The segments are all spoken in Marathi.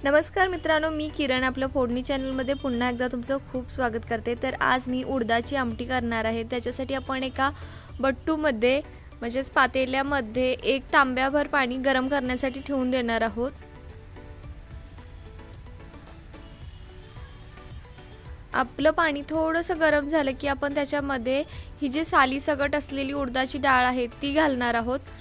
नमस्कार मित्रांनो, मी किरण आपल्या फोडणी चॅनलमध्ये पुन्हा एकदा तुमचं खूप स्वागत करते। तर आज मी उडदाची आमटी करणार आहे। त्याच्यासाठी आपण एका बट्टूमध्ये म्हणजेच पातेल्यामध्ये एक तांब्याभर पाणी गरम करण्यासाठी ठेवून देणार आहोत। आपलं पाणी थोडंसं गरम झालं की आपण त्याच्यामध्ये ही जी साली सगट असलेली उडदाची डाळ आहे ती घालणार आहोत।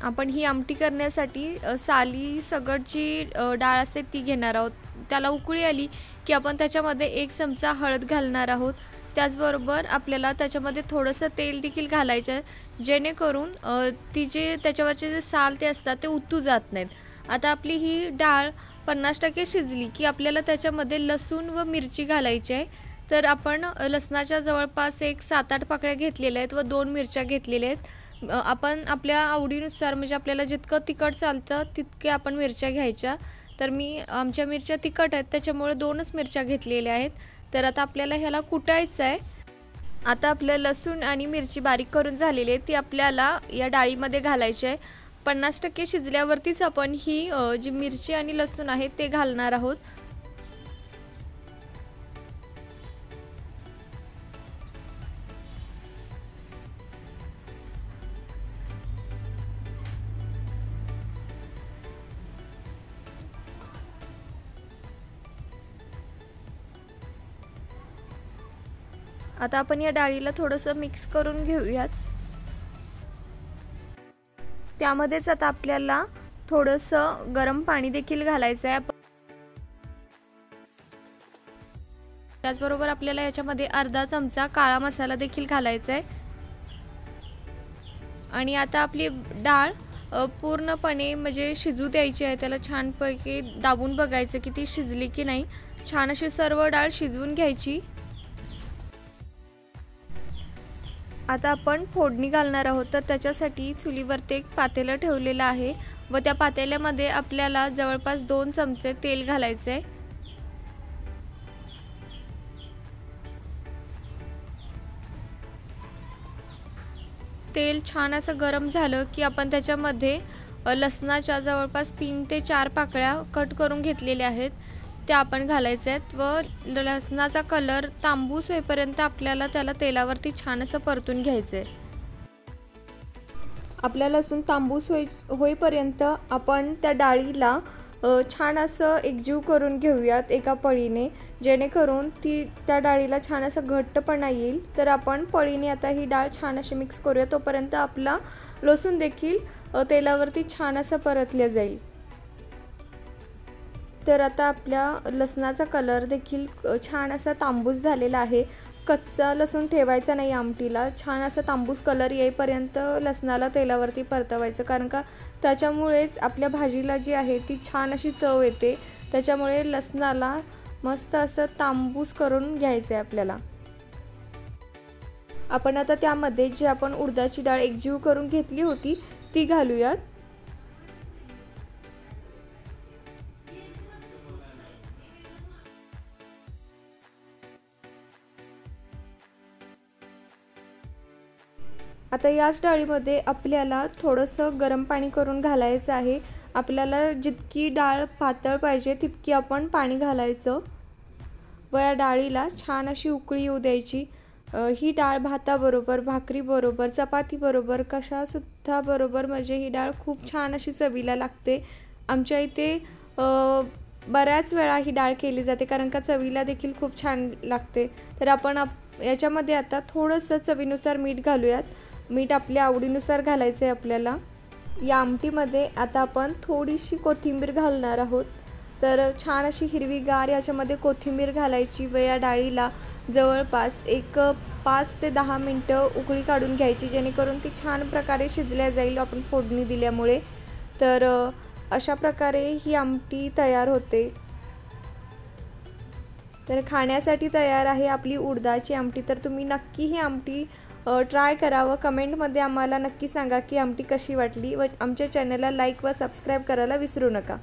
आपण ही आमटी करण्यासाठी साली सगटची डाळ असते ती घेणार आहोत। त्याला उकळी आली की आपण त्याच्यामध्ये 1 चमचा हळद घालणार आहोत। त्याचबरोबर आपल्याला त्याच्यामध्ये थोडंसं तेल देखील घालायचं आहे, जेणेकरून ती जे त्याच्यावरचे जे साल ते असतात ते उतू जात नाहीत। आता आपली ही डाळ 50% शिजली की आपल्याला त्याच्यामध्ये लसूण व मिरची घालायची आहे। तर आपण लसणाच्या जवळपास एक 7-8 पाकळ्या घेतलेल्या आहेत व 2 मिरच्या घेतलेल्या आहेत। आपण आपल्या आवडीनुसार म्हणजे आपल्याला जितकं तिखट चालतं तितके आपण मिरच्या घ्यायच्या। तर मी आमच्या मिरच्या तिखट आहेत त्याच्यामुळे 2च मिरच्या घेतलेल्या आहेत। तर आता आपल्याला ह्याला कुटायचं आहे। आता आपलं लसूण आणि मिरची बारीक करून झालेली आहे ती आपल्याला या डाळीमध्ये घालायची आहे। 50% शिजल्यावरतीच आपण ही जी मिरची आणि लसूण आहे ते घालणार आहोत। आता आपण या डाळीला थोडंसं मिक्स करून घेऊयात। त्यामध्येच आता आपल्याला थोडंसं गरम पाणी देखील घालायचं आहे। त्याचबरोबर आपल्याला याच्यामध्ये अर्धा चमचा काळा मसाला देखील घालायचा आहे। आणि आता आपली डाळ पूर्णपणे म्हणजे शिजू द्यायची आहे। त्याला छानपैकी दाबून बघायचं की ती शिजली की नाही। छान अशी सर्व डाळ शिजवून घ्यायची। आता आपण फोडणी घालणार आहोत। तर त्याच्यासाठी चुलीवरती एक पातेलं ठेवलेलं आहे व त्या पातेल्यामध्ये आपल्याला जवळपास 2 चमचे तेल घालायचे आहे। तेल छान असं गरम झालं की आपण त्याच्यामध्ये लसणाच्या जवळपास 3 ते 4 पाकळ्या कट करून घेतलेल्या आहेत त्या आपण घालायच्या आहेत व लसणाचा कलर तांबूस होईपर्यंत आपल्याला त्याला तेलावरती छान असं परतून घ्यायचं आहे। आपल्या लसूण तांबूस होईपर्यंत आपण त्या डाळीला छान असं एकजीव करून घेऊयात एका पळीने, जेणेकरून त्या डाळीला छान असं घट्टपणा येईल। तर आपण पळीने आता ही डाळ छान अशी मिक्स करूया, तोपर्यंत आपला लसूण देखील तेलावरती छान असं परतले जाईल। तर आता आपल्या लसणाचा कलर देखील छान असा तांबूस झालेला आहे। कच्चा लसूण ठेवायचा नाही आमटीला, छान असा तांबूस कलर येईपर्यंत लसणाला तेलावरती परतवायचं, कारण का त्याच्यामुळेच आपल्या भाजीला जी आहे ती छान अशी चव येते। त्याच्यामुळे लसणाला मस्त असं तांबूस करून घ्यायचं आहे आपल्याला। आपण आता त्यामध्ये जी आपण उडदाची डाळ एकजीव करून घेतली होती ती घालूयात। आता याच डाळीमध्ये आपल्याला थोडंसं गरम पाणी करून घालायचं आहे। आपल्याला जितकी डाळ पातळ पाहिजे तितकी आपण पाणी घालायचं व या डाळीला छान अशी उकळी येऊ द्यायची। ही डाळ भाताबरोबर, भाकरीबरोबर, चपातीबरोबर, कशासुद्धा बरोबर म्हणजे ही डाळ खूप छान अशी चवीला लागते। आमच्या इथे बऱ्याच वेळा ही डाळ केली जाते, कारण का चवीला देखील खूप छान लागते। तर आपण याच्यामध्ये आता थोडंसं चवीनुसार मीठ घालूयात। मीठ आपल्या आवडीनुसार घालायचं आहे आपल्याला। या आमटीमध्ये आता आपण थोडीशी कोथिंबीर घालणार आहोत। तर छान अशी हिरवीगार याच्यामध्ये कोथिंबीर घालायची व या डाळीला जवळपास एक 5 ते 10 मिनिटं उकळी काढून घ्यायची, जेणेकरून ती छान प्रकारे शिजल्या जाईल आपण फोडणी दिल्यामुळे। तर अशा प्रकारे ही आमटी तयार होते। तर खाण्यासाठी तयार आहे आपली उडदाची आमटी। तर तुम्ही नक्की ही आमटी ट्राय करा व कमेंटमध्ये आम्हाला नक्की सांगा की आमटी कशी वाटली व आमच्या चॅनलला लाईक व सबस्क्राईब करायला विसरू नका।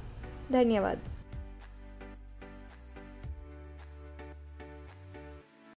धन्यवाद।